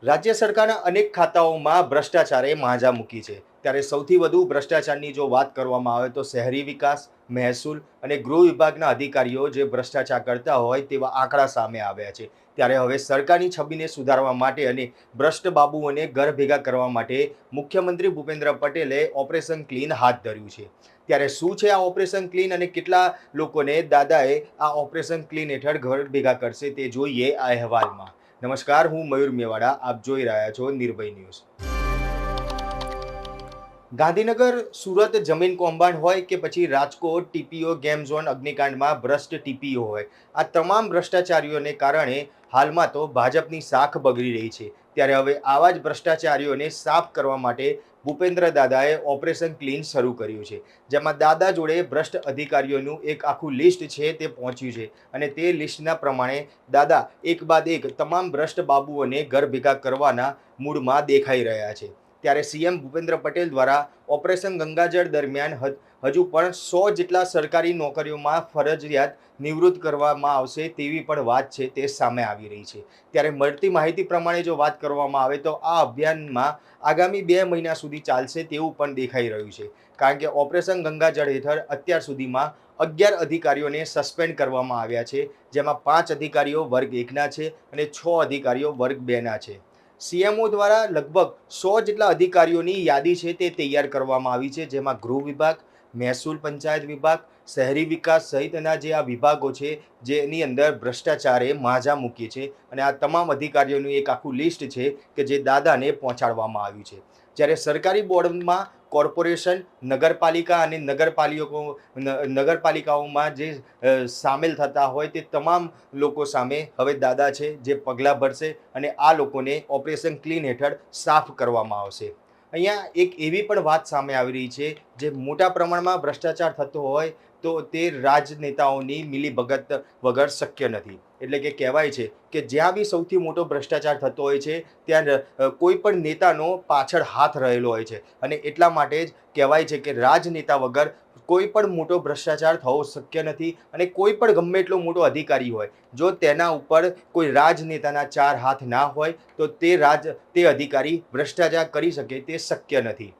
રાજ્ય સરકારના અનેક ખાતાઓમાં ભ્રષ્ટાચારે માંજા મૂકી છે. ત્યારે સૌથી વધુ ભ્રષ્ટાચારની જો વાત કરવામાં આવે તો શહેરી વિકાસ, મહેસૂલ અને ગૃહ વિભાગના અધિકારીઓ જે ભ્રષ્ટાચાર કરતા હોય તેવા આંકડા સામે આવ્યા છે. ત્યારે હવે સરકારની છબીને સુધારવા માટે અને ભ્રષ્ટ બાબુઓને ઘર ભેગા કરવા માટે મુખ્યમંત્રી ભૂપેન્દ્ર પટેલે ઓપરેશન ક્લીન હાથ ધર્યું છે. ત્યારે શું છે આ ઓપરેશન ક્લીન અને કેટલા લોકોને દાદાએ આ ઓપરેશન ક્લીન હેઠળ ઘર ભેગા કરશે તે જોઈએ આ અહેવાલમાં. નમસ્કાર, હું મયુર મેવાડા. આપ જોઈ રહ્યા છો નિર્ભય ન્યૂઝ. ગાંધીનગર, સુરત જમીન કૌભાંડ હોય કે પછી રાજકોટ ટીપીઓ ગેમ ઝોન અગ્નિકાંડમાં ભ્રષ્ટ ટીપીઓ હોય, આ તમામ ભ્રષ્ટાચારીઓને કારણે હાલમાં તો ભાજપની શાખ બગડી રહી છે. ત્યારે હવે આવા જ ભ્રષ્ટાચારીઓને સાફ કરવા માટે ભૂપેન્દ્ર દાદાએ ઓપરેશન ક્લીન શરૂ કર્યું છે, જેમાં દાદા જોડે ભ્રષ્ટ અધિકારીઓનું એક આખું લિસ્ટ છે તે પહોંચ્યું છે અને તે લિસ્ટના પ્રમાણે દાદા એક બાદ એક તમામ ભ્રષ્ટ બાબુઓને ઘર ભેગા કરવાના મૂડમાં દેખાઈ રહ્યા છે. ત્યારે સીએમ ભૂપેન્દ્ર પટેલ દ્વારા ઓપરેશન ગંગાજળ દરમિયાન હજુ પણ 100 જેટલા સરકારી નોકરીઓમાં ફરજિયાત નિવૃત્ત કરવામાં આવશે તેવી પણ વાત છે તે સામે આવી રહી છે. ત્યારે મળતી માહિતી પ્રમાણે જો વાત કરવામાં આવે તો આ અભિયાનમાં આગામી 2 મહિના સુધી ચાલશે તેવું પણ દેખાઈ રહ્યું છે, કારણ કે ઓપરેશન ગંગાજળ હેઠળ અત્યાર સુધીમાં 11 અધિકારીઓને સસ્પેન્ડ કરવામાં આવ્યા છે, જેમાં 5 અધિકારીઓ વર્ગ 1ના છે અને 6 અધિકારીઓ વર્ગ 2ના છે. સીએમઓ દ્વારા લગભગ 100 જેટલા અધિકારીઓની યાદી છે તે તૈયાર કરવામાં આવી છે, જેમાં ગૃહ વિભાગ, મહેસૂલ પંચાયત વિભાગ, શહેરી વિકાસ સહિતના જે આ વિભાગો છે જેની અંદર ભ્રષ્ટાચારે માંજા મૂકી છે અને આ તમામ અધિકારીઓનું એક આખું લિસ્ટ છે કે જે દાદાને પહોંચાડવામાં આવ્યું છે. જ્યારે સરકારી બોર્ડમાં કોર્પોરેશન, નગરપાલિકા અને નગરપાલિકાઓમાં જે સામેલ થતા હોય તે તમામ લોકો સામે હવે દાદા છે જે પગલાં ભરશે અને આ લોકોને ઓપરેશન ક્લીન હેઠળ સાફ કરવામાં આવશે. અહીંયા એક એવી પણ વાત સામે આવી રહી છે, જે મોટા પ્રમાણમાં ભ્રષ્ટાચાર થતો હોય તો તે રાજનેતાઓની મિલીભગત વગર શક્ય નથી. એટલે કે કહેવાય છે કે જ્યાં બી સૌથી મોટો ભ્રષ્ટાચાર થતો હોય છે ત્યાં કોઈ પણ નેતાનો પાછળ હાથ રહેલો હોય છે અને એટલા માટે જ કહેવાય છે કે રાજનેતા વગર કોઈ પણ મોટો ભ્રષ્ટાચાર થવો શક્ય નથી અને કોઈ પણ ગમે એટલો મોટો અધિકારી હોય, જો તેના ઉપર કોઈ રાજનેતાના 4 હાથ ના હોય તો તે અધિકારી ભ્રષ્ટાચાર કરી શકે તે શક્ય નથી.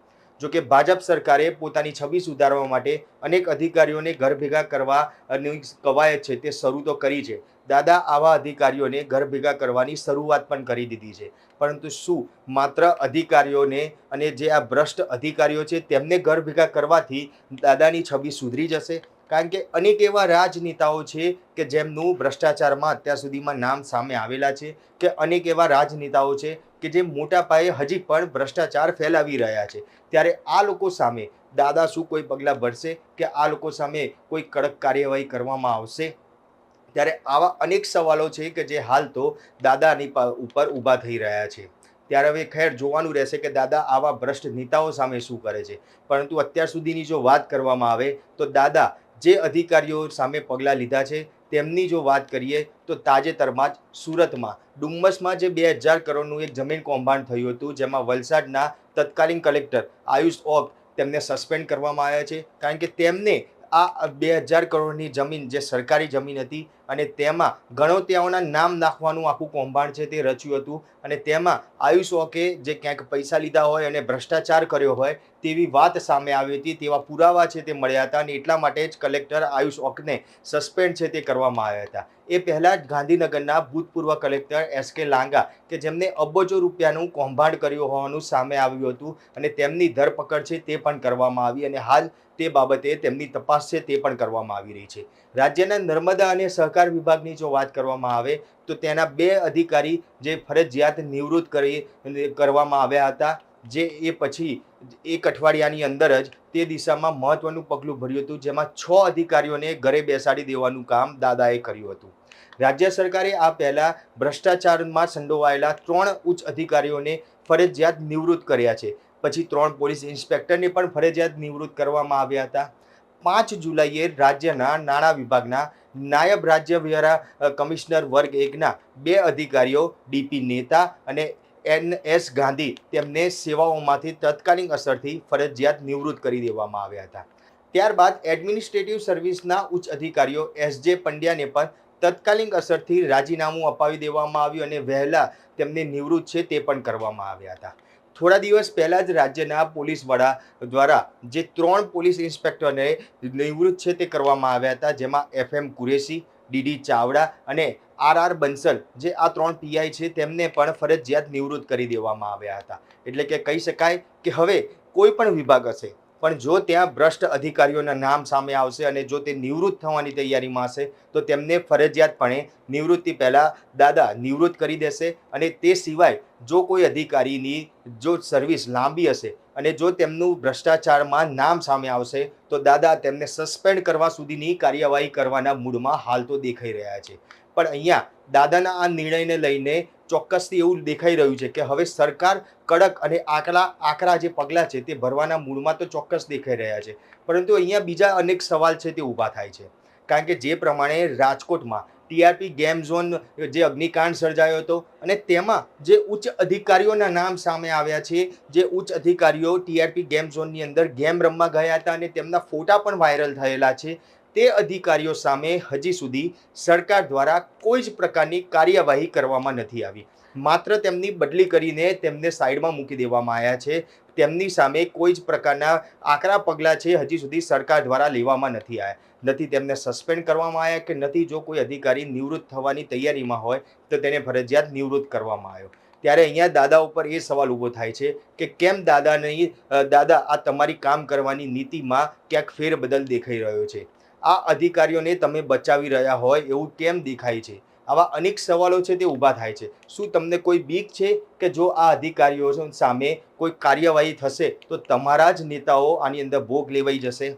જો કે ભાજપ સરકારે પોતાની છબી સુધારવા માટે અનેક અધિકારીઓને ઘર ભેગા કરવાની કવાયત છે તે શરૂ તો કરી છે. દાદા આવા અધિકારીઓને ઘર ભેગા કરવાની શરૂઆત પણ કરી દીધી છે, પરંતુ શું માત્ર અધિકારીઓને અને જે આ ભ્રષ્ટ અધિકારીઓ છે તેમને ઘર ભેગા કરવાથી દાદાની છબી સુધરી જશે? કારણ કે અનેક એવા રાજનેતાઓ છે કે જેમનું ભ્રષ્ટાચારમાં અત્યાર સુધીમાં નામ સામે આવેલા છે, કે અનેક એવા રાજનેતાઓ છે કે જે મોટા પાયે હજી પણ ભ્રષ્ટાચાર ફેલાવી રહ્યા છે. ત્યારે આ લોકો સામે દાદા શું કોઈ પગલાં ભરશે કે આ લોકો સામે કોઈ કડક કાર્યવાહી કરવામાં આવશે? ત્યારે આવા અનેક સવાલો છે કે જે હાલ તો દાદાની ઉપર ઊભા થઈ રહ્યા છે. ત્યારે હવે ખેર જોવાનું રહેશે કે દાદા આવા ભ્રષ્ટ નેતાઓ સામે શું કરે છે. પરંતુ અત્યાર સુધીની જો વાત કરવામાં આવે તો દાદા જે અધિકારીઓ સામે પગલાં લીધા છે તેમની જો વાત કરીએ તો તાજેતરમાં જ સુરતમાં ડુમ્મસમાં જે 2000 કરોડનું એક જમીન કૌભાંડ થયું હતું, જેમાં વલસાડના તત્કાલીન કલેક્ટર આયુષ ઓક તેમને સસ્પેન્ડ કરવામાં આવ્યા છે, કારણ કે તેમને આ 2000 કરોડની જમીન જે સરકારી જમીન હતી અને તેમાં ગણોતિયાઓના નામ નાખવાનું આખું કૌભાંડ છે તે રચ્યું હતું અને તેમાં આયુષ ઓકે જે ક્યાંક પૈસા લીધા હોય અને ભ્રષ્ટાચાર કર્યો હોય તેવી વાત સામે આવી હતી, તેવા પુરાવા છે તે મળ્યા હતા અને એટલા માટે જ કલેક્ટર આયુષ ઓકને સસ્પેન્ડ છે તે કરવામાં આવ્યા હતા. એ પહેલાં જ ગાંધીનગરના ભૂતપૂર્વ કલેક્ટર એસ.કે. લાંગા કે જેમને અબજો રૂપિયાનું કૌભાંડ કર્યું હોવાનું સામે આવ્યું હતું અને તેમની ધરપકડ છે તે પણ કરવામાં આવી અને હાલ તે બાબતે તેમની તપાસ છે તે પણ કરવામાં આવી રહી છે. રાજ્યના નર્મદા અને સહકાર વિભાગની જો વાત કરવામાં આવે તો તેના 2 અધિકારી જે ફરજિયાત નિવૃત્ત કરવામાં આવ્યા હતા, જે એ પછી એક અઠવાડિયાની અંદર જ તે દિશામાં મહત્વનું પગલું ભર્યું હતું, જેમાં 6 અધિકારીઓને ઘરે બેસાડી દેવાનું કામ દાદાએ કર્યું હતું. રાજ્ય સરકારે આ પહેલા ભ્રષ્ટાચારમાં સંડોવાયેલા 3 ઉચ્ચ અધિકારીઓને ફરજિયાત નિવૃત્ત કર્યા છે. પછી 3 પોલીસ ઇન્સ્પેક્ટરને પણ ફરજિયાત નિવૃત્ત કરવામાં આવ્યા હતા. 5 જુલાઈએ રાજ્યના નાણાં વિભાગના નાયબ રાજ્ય વેરા કમિશનર વર્ગ 1ના 2 અધિકારીઓ ડીપી નેતા અને એન.એસ. ગાંધી તેમને સેવાઓમાંથી તત્કાલીન અસરથી ફરજિયાત નિવૃત્ત કરી દેવામાં આવ્યા હતા. ત્યારબાદ એડમિનિસ્ટ્રેટિવ સર્વિસના ઉચ્ચ અધિકારીઓ એસ.જે. પંડ્યાને પણ તત્કાલીન અસરથી રાજીનામું અપાવી દેવામાં આવ્યું અને વહેલા તેમને નિવૃત્ત છે તે પણ કરવામાં આવ્યા હતા. થોડા દિવસ પહેલાં જ રાજ્યના પોલીસ વડા દ્વારા જે 3 પોલીસ ઇન્સ્પેક્ટરને નિવૃત્ત છે તે કરવામાં આવ્યા હતા, જેમાં FM કુરેશી, DD ચાવડા અને RR બંસલ, જે આ 3 PI છે તેમને પણ ફરજિયાત નિવૃત્ત કરી દેવામાં આવ્યા હતા. એટલે કે કહી શકાય કે હવે કોઈ પણ વિભાગ હશે પણ જો ત્યાં ભ્રષ્ટ અધિકારીઓના નામ સામે આવશે અને જો તે નિવૃત્ત થવાની તૈયારીમાં હશે તો તેમને ફરજિયાતપણે નિવૃત્તિ પહેલાં દાદા નિવૃત્ત કરી દેશે. અને તે સિવાય જો કોઈ અધિકારીની જો સર્વિસ લાંબી હશે અને જો તેમનું ભ્રષ્ટાચારમાં નામ સામે આવશે તો દાદા તેમને સસ્પેન્ડ કરવા સુધીની કાર્યવાહી કરવાના મૂડમાં હાલ તો દેખાઈ રહ્યા છે. પણ અહીંયા દાદાના આ નિર્ણયને લઈને ચોક્કસથી એવું દેખાઈ રહ્યું છે કે હવે સરકાર કડક અને આકરા જે પગલાં છે તે ભરવાના મૂડમાં તો ચોક્કસ દેખાઈ રહ્યા છે. પરંતુ અહીંયા બીજા અનેક સવાલ છે તે ઊભા થાય છે. કારણ કે જે પ્રમાણે રાજકોટમાં TRP ગેમ ઝોન જે અગ્નિકાંડ સર્જાયો હતો અને તેમાં જે ઉચ્ચ અધિકારીઓના નામ સામે આવ્યા છે, જે ઉચ્ચ અધિકારીઓ TRP ગેમ ઝોનની અંદર ગેમ રમવા ગયા હતા અને તેમના ફોટા પણ વાયરલ થયેલા છે, તે અધિકારીઓ સામે હજી સુધી સરકાર દ્વારા કોઈ જ પ્રકારની કાર્યવાહી કરવામાં નથી આવી. માત્ર તેમની બદલી કરીને તેમને સાઈડમાં મૂકી દેવામાં આવ્યા છે. તેમની સામે કોઈ જ પ્રકારના આકરા પગલાં છે હજી સુધી સરકાર દ્વારા લેવામાં નથી આવ્યા. નથી તેમને સસ્પેન્ડ કરવામાં આવ્યા કે નથી જો કોઈ અધિકારી નિવૃત્ત થવાની તૈયારીમાં હોય તો તેને ફરજિયાત નિવૃત્ત કરવામાં આવ્યો. ત્યારે અહીંયા દાદા ઉપર એ સવાલ ઊભો થાય છે કે કેમ દાદા આ તમારી કામ કરવાની નીતિમાં ક્યાંક ફેરબદલ દેખાઈ રહ્યો છે. આ અધિકારીઓને તમે બચાવી રહ્યા હોય એવું કેમ દેખાય છે? આવા અનેક સવાલો છે તે ઊભા થાય છે. શું તમને કોઈ બીક છે કે જો આ અધિકારીઓ સામે કોઈ કાર્યવાહી થશે તો તમારા જ નેતાઓ આની અંદર ભોગ લેવાઈ જશે?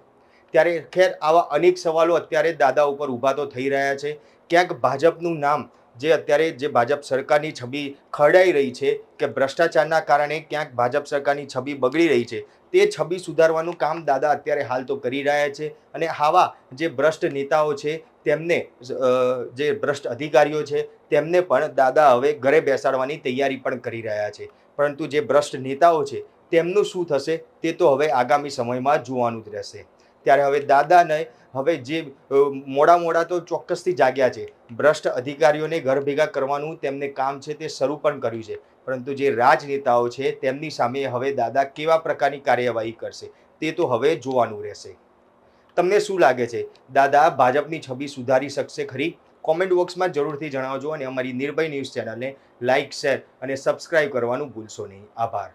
ત્યારે ખેર આવા અનેક સવાલો અત્યારે દાદા ઉપર ઊભા તો થઈ રહ્યા છે. ક્યાંક ભાજપનું નામ જે અત્યારે જે ભાજપ સરકારની છબી ખરડાઈ રહી છે કે ભ્રષ્ટાચારના કારણે ક્યાંક ભાજપ સરકારની છબી બગડી રહી છે, તે છબી સુધારવાનું કામ દાદા અત્યારે હાલ તો કરી રહ્યા છે. અને આવા જે ભ્રષ્ટ નેતાઓ છે તેમને જે ભ્રષ્ટ અધિકારીઓ છે તેમને પણ દાદા હવે ઘરે બેસાડવાની તૈયારી પણ કરી રહ્યા છે. પરંતુ જે ભ્રષ્ટ નેતાઓ છે તેમનું શું થશે તે તો હવે આગામી સમયમાં જોવાનું જ રહેશે. ત્યારે હવે દાદાને હવે જે મોડા તો ચોક્કસથી જાગ્યા છે. ભ્રષ્ટ અધિકારીઓને ઘર ભેગા કરવાનું તેમને કામ છે તે શરૂ પણ કર્યું છે. પરંતુ જે રાજનેતાઓ છે તેમની સામે હવે દાદા કેવા પ્રકારની કાર્યવાહી કરશે તે તો હવે જોવાનું રહેશે. તમને શું લાગે છે, દાદા ભાજપની છબી સુધારી શકશે ખરી? કોમેન્ટ બોક્સમાં જરૂરથી જણાવજો અને અમારી નિર્ભય ન્યૂઝ ચેનલને લાઇક, શેર અને સબસ્ક્રાઇબ કરવાનું ભૂલશો નહીં. આભાર.